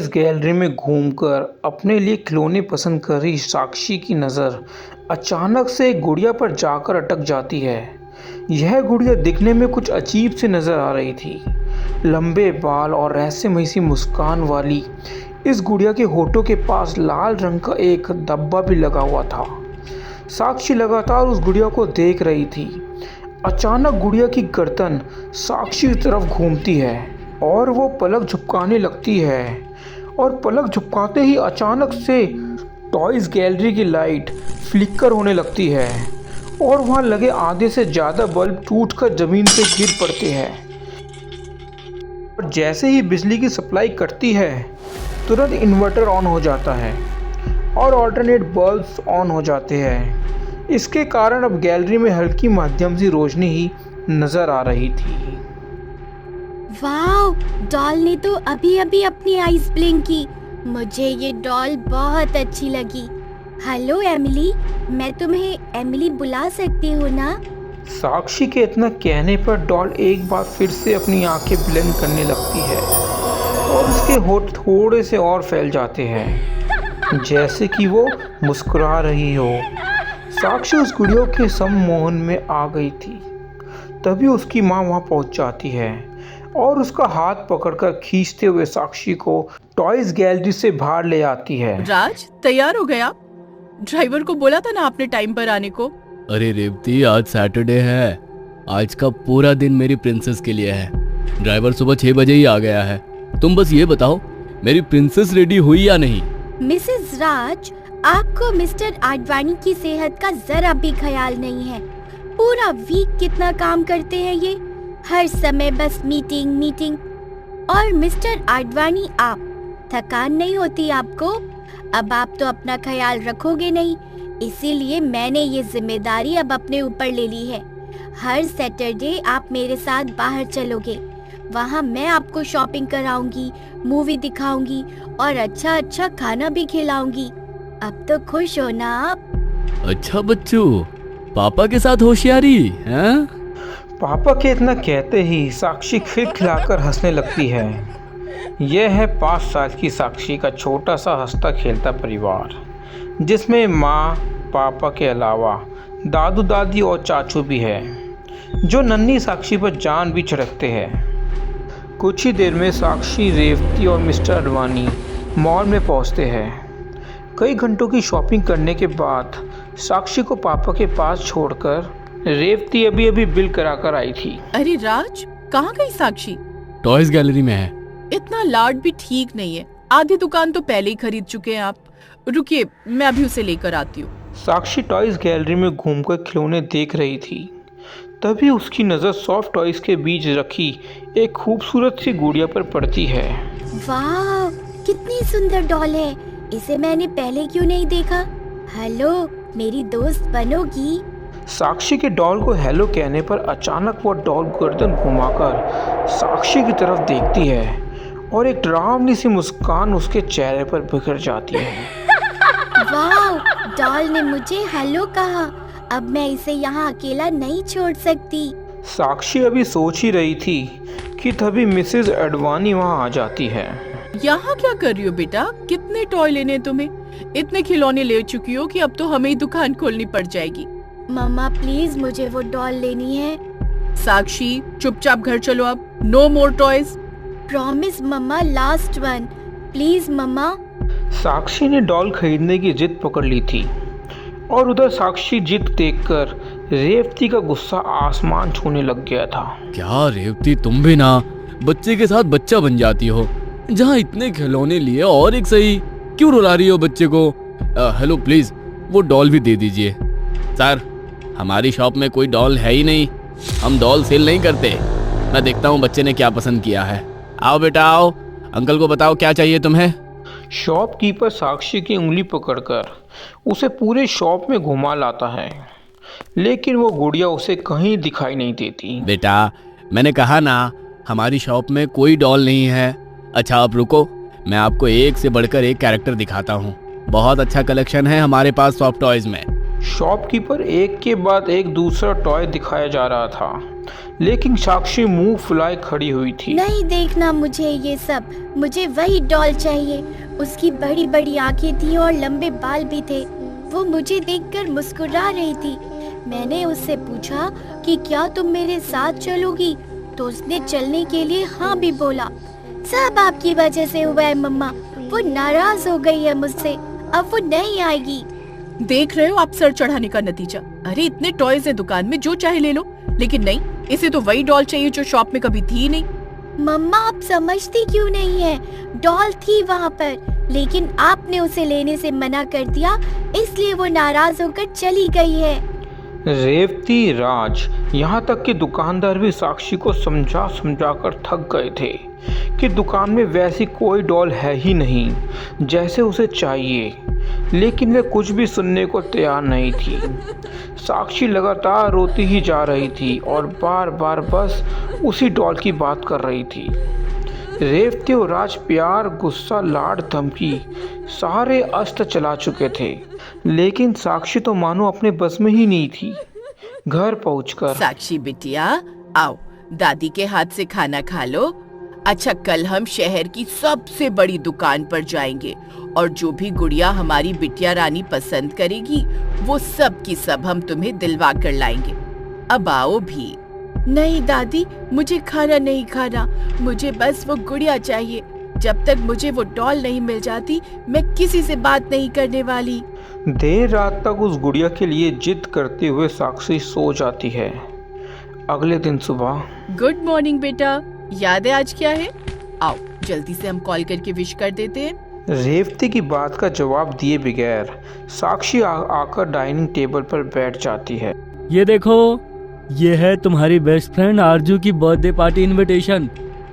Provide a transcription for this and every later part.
Toys gallery में घूमकर अपने लिए खिलौने पसंद कर रही साक्षी की नज़र अचानक से एक गुड़िया पर जाकर अटक जाती है। यह गुड़िया दिखने में कुछ अजीब सी नज़र आ रही थी। लंबे बाल और रहस्यमयी सी मुस्कान वाली इस गुड़िया के होठों के पास लाल रंग का एक धब्बा भी लगा हुआ था। साक्षी लगातार उस गुड़िया को देख रही थी। अचानक गुड़िया की गर्दन साक्षी की तरफ घूमती है और वो पलक झपकाने लगती है और पलक झपकाते ही अचानक से टॉयज गैलरी की लाइट फ्लिकर होने लगती है और वहाँ लगे आधे से ज़्यादा बल्ब टूटकर ज़मीन पे गिर पड़ते हैं। और जैसे ही बिजली की सप्लाई कटती है तुरंत इन्वर्टर ऑन हो जाता है और ऑल्टरनेट बल्ब्स ऑन हो जाते हैं। इसके कारण अब गैलरी में हल्की मध्यम सी रोशनी ही नज़र आ रही थी। वाओ, डॉल ने तो अभी अभी अपनी आईज ब्लिंक की। मुझे ये डॉल बहुत अच्छी लगी। हेलो एमिली, मैं तुम्हें एमिली बुला सकती हूँ ना? साक्षी के इतना कहने पर डॉल एक बार फिर से अपनी आंखें ब्लिंक करने लगती है और उसके होठ थोड़े से और फैल जाते हैं जैसे कि वो मुस्कुरा रही हो। साक्षी उस गुड़िया के सम्मोहन में आ गई थी। तभी उसकी माँ वहाँ पहुँच जाती है और उसका हाथ पकड़कर खींचते हुए साक्षी को टॉयज गैलरी से बाहर ले आती है। राज, तैयार हो गया? ड्राइवर को बोला था ना आपने टाइम पर आने को। अरे रेवती, आज सैटरडे है। आज का पूरा दिन मेरी प्रिंसेस के लिए है। ड्राइवर सुबह 6 बजे ही आ गया है। तुम बस ये बताओ, मेरी प्रिंसेस रेडी हुई या नहीं? मिसेस राज, आपको मिस्टर आडवाणी की सेहत का जरा भी ख्याल नहीं है। पूरा वीक कितना काम करते हैं ये, हर समय बस मीटिंग मीटिंग। और मिस्टर आडवाणी, आप थकान नहीं होती आपको? अब आप तो अपना ख्याल रखोगे नहीं, इसीलिए मैंने ये जिम्मेदारी अब अपने ऊपर ले ली है। हर सैटरडे आप मेरे साथ बाहर चलोगे। वहाँ मैं आपको शॉपिंग कराऊंगी, मूवी दिखाऊंगी और अच्छा अच्छा खाना भी खिलाऊंगी। अब तो खुश हो ना आप? अच्छा बच्चू, पापा के साथ होशियारी हैं? पापा के इतना कहते ही साक्षी खिलखिलाकर हंसने लगती है। यह है 5 साल की साक्षी का छोटा सा हंसता खेलता परिवार, जिसमें माँ पापा के अलावा दादू दादी और चाचू भी है, जो नन्ही साक्षी पर जान भी छिड़कते हैं। कुछ ही देर में साक्षी, रेवती और मिस्टर आडवाणी मॉल में पहुंचते हैं। कई घंटों की शॉपिंग करने के बाद साक्षी को पापा के पास छोड़कर रेवती अभी अभी बिल कराकर आई थी। अरे राज, कहाँ गई साक्षी? टॉयज गैलरी में है। इतना लाड भी ठीक नहीं है। आधी दुकान तो पहले ही खरीद चुके हैं आप। रुकिए, मैं अभी उसे लेकर आती हूँ। साक्षी टॉयज गैलरी में घूमकर खिलौने देख रही थी। तभी उसकी नज़र सॉफ्ट टॉयज के बीच रखी एक खूबसूरत सी गुड़िया पर पड़ती है। वाह, कितनी सुंदर डॉल है। इसे मैंने पहले क्यों नहीं देखा? हेलो, मेरी दोस्त बनोगी? साक्षी के डॉल को हेलो कहने पर अचानक वह डॉल गर्दन घुमाकर साक्षी की तरफ देखती है और एक डरावनी सी मुस्कान उसके चेहरे पर बिखर जाती है। वाह, डॉल ने मुझे हेलो कहा। अब मैं इसे यहाँ अकेला नहीं छोड़ सकती। साक्षी अभी सोच ही रही थी कि तभी मिसेज आडवाणी वहाँ आ जाती है। यहाँ क्या कर रही हो बेटा? कितने टॉय लेने तुम्हें? इतने खिलौने ले चुकी हो कि अब तो हमें ही दुकान खोलनी पड़ जाएगी। मम्मा प्लीज, मुझे वो डॉल लेनी है। साक्षी, चुपचाप घर चलो अब। No more toys. Promise mamma, last one please mamma. Sakshi ने डॉल खरीदने की जिद पकड़ ली थी और उधर साक्षी जिद देखकर रेवती का गुस्सा आसमान छूने लग गया था। क्या रेवती, तुम भी ना बच्चे के साथ बच्चा बन जाती हो। जहाँ इतने खिलौने लिए और एक सही, क्यों रुला रही हो बच्चे को? हेलो प्लीज, वो डॉल भी दे दीजिए। सर, हमारी शॉप में कोई डॉल है ही नहीं। हम डॉल सेल नहीं करते। मैं देखता हूँ बच्चे ने क्या पसंद किया है। आओ बेटा आओ, अंकल को बताओ क्या चाहिए तुम्हें। शॉपकीपर साक्षी की उंगली पकड़कर उसे पूरे शॉप में घुमा लाता है, लेकिन वो गुड़िया उसे कहीं दिखाई नहीं देती। बेटा, मैंने कहा ना, हमारी शॉप में कोई डॉल नहीं है। अच्छा आप रुको, मैं आपको एक से बढ़कर एक कैरेक्टर दिखाता हूँ। बहुत अच्छा कलेक्शन है हमारे पास सॉफ्ट टॉयज में। शॉपकीपर एक के बाद एक दूसरा टॉय दिखाया जा रहा था, लेकिन साक्षी मुंह फुलाए खड़ी हुई थी। नहीं देखना मुझे ये सब, मुझे वही डॉल चाहिए। उसकी बड़ी बड़ी आंखें थी और लंबे बाल भी थे। वो मुझे देखकर मुस्कुरा रही थी। मैंने उससे पूछा कि क्या तुम मेरे साथ चलोगी, तो उसने चलने के लिए हाँ भी बोला। सब आपकी वजह से हुआ है मम्मा, वो नाराज हो गई है मुझसे, अब वो नहीं आएगी। देख रहे हो आप सर चढ़ाने का नतीजा। अरे इतने टॉयज है दुकान में, जो चाहे ले लो, लेकिन नहीं, इसे तो वही डॉल चाहिए जो शॉप में कभी थी नहीं। मम्मा आप समझती क्यों नहीं है, डॉल थी वहाँ पर, लेकिन आपने उसे लेने से मना कर दिया, इसलिए वो नाराज होकर चली गई है। रेवती, राज, यहाँ तक कि दुकानदार भी साक्षी को समझा समझा कर थक गए थे कि दुकान में वैसी कोई डॉल है ही नहीं जैसे उसे चाहिए, लेकिन वे कुछ भी सुनने को तैयार नहीं थी। साक्षी लगातार रोती ही जा रही थी और बार बार बस उसी डॉल की बात कर रही थी। रेवती और राज प्यार, गुस्सा, लाड, धमकी सारे अस्त्र चला चुके थे, लेकिन साक्षी तो मानो अपने बस में ही नहीं थी। घर पहुंचकर साक्षी बिटिया, आओ दादी के हाथ से खाना खा लो। अच्छा, कल हम शहर की सबसे बड़ी दुकान पर जाएंगे और जो भी गुड़िया हमारी बिटिया रानी पसंद करेगी वो सब की सब हम तुम्हें दिलवा कर लाएंगे। अब आओ भी। नहीं दादी, मुझे खाना नहीं खाना, मुझे बस वो गुड़िया चाहिए। जब तक मुझे वो डॉल नहीं मिल जाती मैं किसी से बात नहीं करने वाली। देर रात तक उस गुड़िया के लिए जिद करते हुए साक्षी सो जाती है। अगले दिन सुबह। गुड मॉर्निंग बेटा, याद है आज क्या है? आओ जल्दी से हम कॉल करके विश कर देते हैं। रेवती की बात का जवाब दिए बगैर साक्षी आकर डाइनिंग टेबल पर बैठ जाती है। ये देखो, ये है तुम्हारी बेस्ट फ्रेंड आरजू की बर्थडे पार्टी इनविटेशन।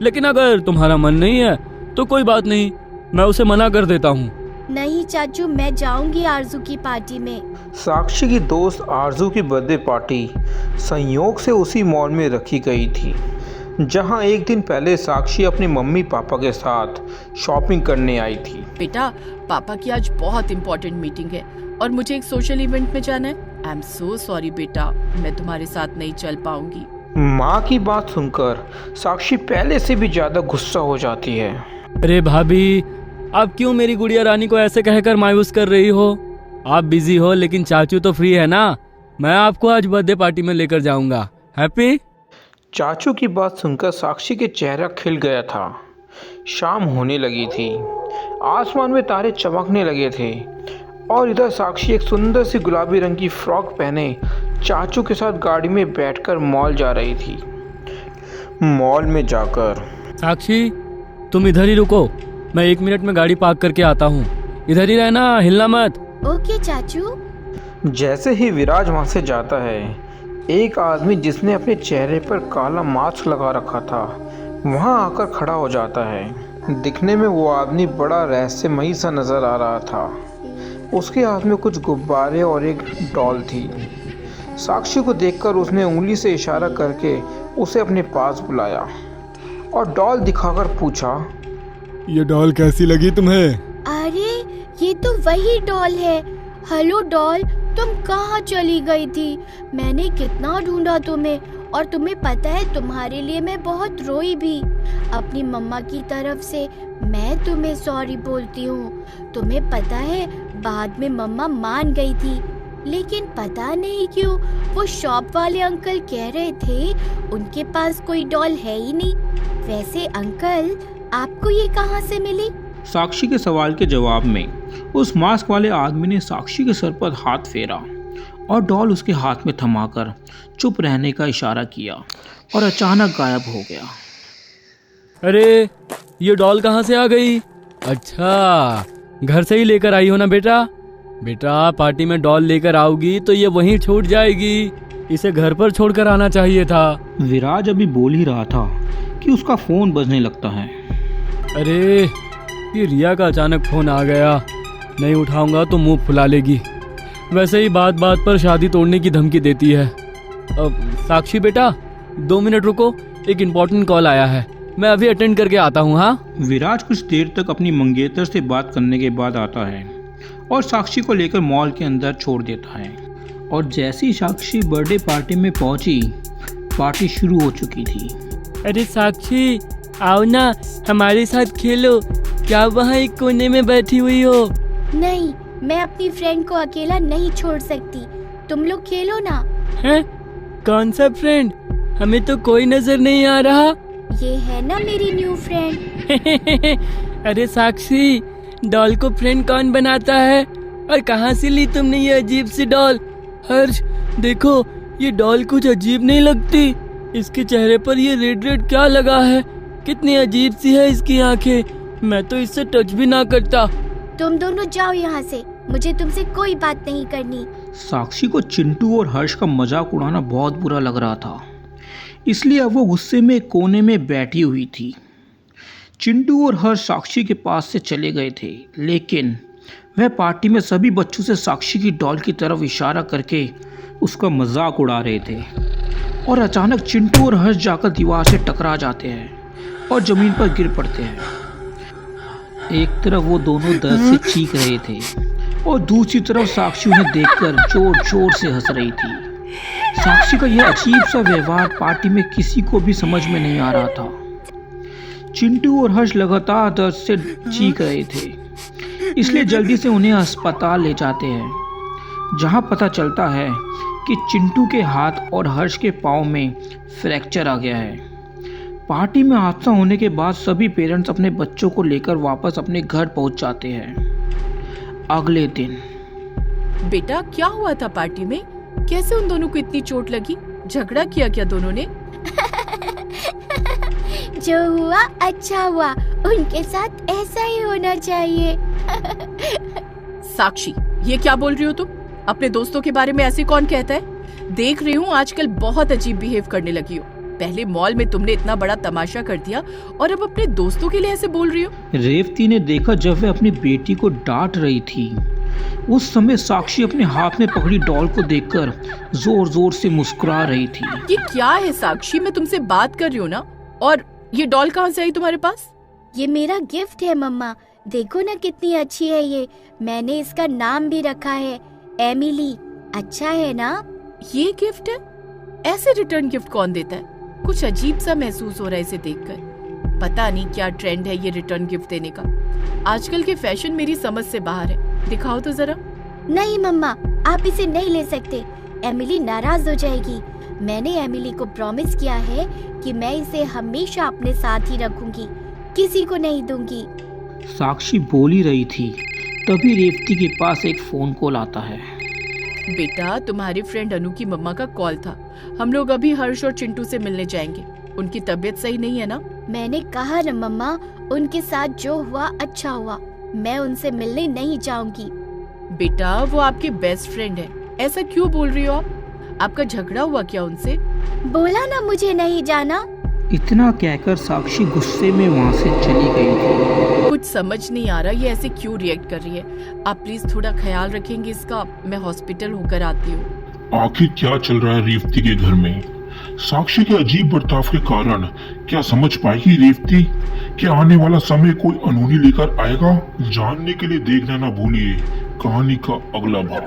लेकिन अगर तुम्हारा मन नहीं है तो कोई बात नहीं, मैं उसे मना कर देता हूँ। नहीं चाचू, मैं जाऊंगी आरजू की पार्टी में। साक्षी की दोस्त आरजू की बर्थडे पार्टी संयोग से उसी मॉल में रखी गई थी जहां एक दिन पहले साक्षी अपने मम्मी पापा के साथ शॉपिंग करने आई थी। बेटा, पापा की आज बहुत इम्पोर्टेंट मीटिंग है और मुझे एक सोशल इवेंट में जाना है। आई एम सो सॉरी बेटा, मैं तुम्हारे साथ नहीं चल पाऊंगी। माँ की बात सुनकर साक्षी पहले से भी ज्यादा गुस्सा हो जाती है। अरे भाभी, आप क्यों मेरी गुड़िया रानी को ऐसे कहकर मायूस कर रही हो? आप बिजी हो लेकिन चाचू तो फ्री है ना, मैं आपको आज बर्थडे पार्टी में लेकर जाऊंगा। हैप्पी? चाचू की बात सुनकर साक्षी के चेहरा खिल गया था। शाम होने लगी थी, आसमान में तारे चमकने लगे थे और इधर साक्षी एक सुंदर सी गुलाबी रंग की फ्रॉक पहने चाचू के साथ गाड़ी में बैठकर मॉल जा रही थी। मॉल में जाकर साक्षी, तुम इधर ही रुको, मैं 1 मिनट में गाड़ी पार्क करके आता हूँ। इधर ही रहना, हिलना मत। ओके चाचू। जैसे ही विराज वहाँ से जाता है, एक आदमी जिसने अपने चेहरे पर काला मास्क लगा रखा था वहाँ आकर खड़ा हो जाता है। दिखने में वो आदमी बड़ा रहस्यमयी सा नज़र आ रहा था। उसके हाथ में कुछ गुब्बारे और एक डॉल थी। साक्षी को देखकर उसने उंगली से इशारा करके उसे अपने पास बुलाया और डॉल दिखाकर पूछा, ये डॉल कैसी लगी तुम्हें? अरे ये तो वही डॉल है। हेलो डॉल, तुम कहाँ चली गई थी? मैंने कितना ढूंढा तुम्हें, और तुम्हें पता है तुम्हारे लिए मैं बहुत रोई भी। अपनी मम्मा की तरफ से मैं तुम्हें सॉरी बोलती हूँ। तुम्हें पता है बाद में मम्मा मान गई थी, लेकिन पता नहीं क्यों वो शॉप वाले अंकल कह रहे थे उनके पास कोई डॉल है ही नहीं। वैसे अंकल, आपको ये कहाँ से मिली? साक्षी के सवाल के जवाब में उस मास्क वाले आदमी ने साक्षी के सर पर हाथ फेरा और डॉल उसके हाथ में थमाकर चुप रहने का इशारा किया और अचानक गायब हो गया। अरे ये डॉल कहाँ से आ गई? अच्छा, घर से ही लेकर आई हो ना बेटा? बेटा, पार्टी में डॉल लेकर आओगी तो ये वहीं छूट जाएगी, इसे घर पर छोड़कर आना चाहिए था। विराज अभी बोल ही रहा था कि उसका फोन बजने लगता है। अरे ये रिया का अचानक फोन आ गया, नहीं उठाऊंगा तो मुंह फुला लेगी। वैसे ही बात बात पर शादी तोड़ने की धमकी देती है। अब साक्षी बेटा, 2 मिनट रुको, एक इम्पोर्टेंट कॉल आया है, मैं अभी अटेंड करके आता हूँ। हाँ। विराज कुछ देर तक अपनी मंगेतर से बात करने के बाद आता है और साक्षी को लेकर मॉल के अंदर छोड़ देता है। और जैसे ही साक्षी बर्थडे पार्टी में पहुंची, पार्टी शुरू हो चुकी थी। अरे साक्षी, आओ ना, हमारे साथ खेलो। क्या वहाँ एक कोने में बैठी हुई हो? नहीं, मैं अपनी फ्रेंड को अकेला नहीं छोड़ सकती। तुम लोग खेलो ना। हैं? कौन सा फ्रेंड? हमें तो कोई नजर नहीं आ रहा। ये है ना मेरी न्यू फ्रेंड। अरे साक्षी, डॉल को फ्रेंड कौन बनाता है? और कहाँ से ली तुमने ये अजीब सी डॉल? हर्ष, देखो, ये डॉल कुछ अजीब नहीं लगती। इसके चेहरे पर ये रेड रेड क्या लगा है? कितनी अजीब सी है इसकी आंखें। मैं तो इससे टच भी ना करता। तुम दोनों जाओ यहाँ से, मुझे तुमसे कोई बात नहीं करनी। साक्षी को चिंटू और हर्ष का मजाक उड़ाना बहुत बुरा लग रहा था, इसलिए अब वो गुस्से में एक कोने में बैठी हुई थी। चिंटू और हर्ष साक्षी के पास से चले गए थे, लेकिन वह पार्टी में सभी बच्चों से साक्षी की डॉल की तरफ इशारा करके उसका मजाक उड़ा रहे थे। और अचानक चिंटू और हर्ष जाकर दीवार से टकरा जाते हैं और ज़मीन पर गिर पड़ते हैं। एक तरफ वो दोनों दर्द से चीख रहे थे और दूसरी तरफ साक्षी उन्हें देखकर जोर जोर से हंस रही थी। साक्षी का यह अजीब सा व्यवहार पार्टी में किसी को भी समझ में नहीं आ रहा था। चिंटू और हर्ष लगातार दर्द से चीख रहे थे, इसलिए जल्दी से उन्हें अस्पताल ले जाते हैं, जहां पता चलता है कि चिंटू के हाथ और हर्ष के पाँव में फ्रैक्चर आ गया है। पार्टी में हादसा होने के बाद सभी पेरेंट्स अपने बच्चों को लेकर वापस अपने घर पहुंच जाते हैं। अगले दिन, बेटा क्या हुआ था पार्टी में? कैसे उन दोनों को इतनी चोट लगी? झगड़ा किया क्या दोनों ने? जो हुआ अच्छा हुआ, उनके साथ ऐसा ही होना चाहिए। साक्षी, ये क्या बोल रही हो तुम? अपने दोस्तों के बारे में ऐसे कौन कहता है? देख रही हूँ आजकल बहुत अजीब बिहेव करने लगी हो। पहले मॉल में तुमने इतना बड़ा तमाशा कर दिया और अब अपने दोस्तों के लिए ऐसे बोल रही हो। रेवती ने देखा जब वह अपनी बेटी को डांट रही थी। उस समय साक्षी अपने हाथ में पकड़ी डॉल को देखकर जोर जोर से मुस्कुरा रही थी। ये क्या है साक्षी? मैं तुमसे बात कर रही हूँ ना। और ये डॉल कहाँ से आई तुम्हारे पास? ये मेरा गिफ्ट है मम्मा, देखो ना कितनी अच्छी है ये। मैंने इसका नाम भी रखा है एमिली। अच्छा है ना? ये गिफ्ट है? ऐसे रिटर्न गिफ्ट कौन देता है? कुछ अजीब सा महसूस हो रहा है इसे देखकर। पता नहीं क्या ट्रेंड है ये रिटर्न गिफ्ट देने का। आजकल के फैशन मेरी समझ से बाहर है। दिखाओ तो जरा। नहीं मम्मा, आप इसे नहीं ले सकते। एमिली नाराज हो जाएगी। मैंने एमिली को प्रॉमिस किया है कि मैं इसे हमेशा अपने साथ ही रखूंगी, किसी को नहीं दूंगी। साक्षी बोल ही रही थी, तभी रेवती के पास एक फोन कॉल आता है। बेटा, तुम्हारी फ्रेंड अनु की मम्मा का कॉल था। हम लोग अभी हर्ष और चिंटू से मिलने जाएंगे। उनकी तबीयत सही नहीं है ना? मैंने कहा ना मम्मा, उनके साथ जो हुआ अच्छा हुआ। मैं उनसे मिलने नहीं जाऊंगी। बेटा, वो आपके बेस्ट फ्रेंड है, ऐसा क्यों बोल रही हो आप? आपका झगड़ा हुआ क्या उनसे? बोला ना मुझे नहीं जाना। इतना कहकर साक्षी गुस्से में वहाँ से चली गई थी। कुछ समझ नहीं आ रहा ये ऐसे क्यों रिएक्ट कर रही है। आप प्लीज थोड़ा ख्याल रखेंगे इसका। मैं हॉस्पिटल होकर आती हूँ। आखिर क्या चल रहा है रेवती के घर में? साक्षी के अजीब बर्ताव के कारण क्या समझ पाएगी रेवती कि आने वाला समय कोई अनहोनी लेकर आएगा? जानने के लिए देखना ना भूलिए कहानी का अगला भाग।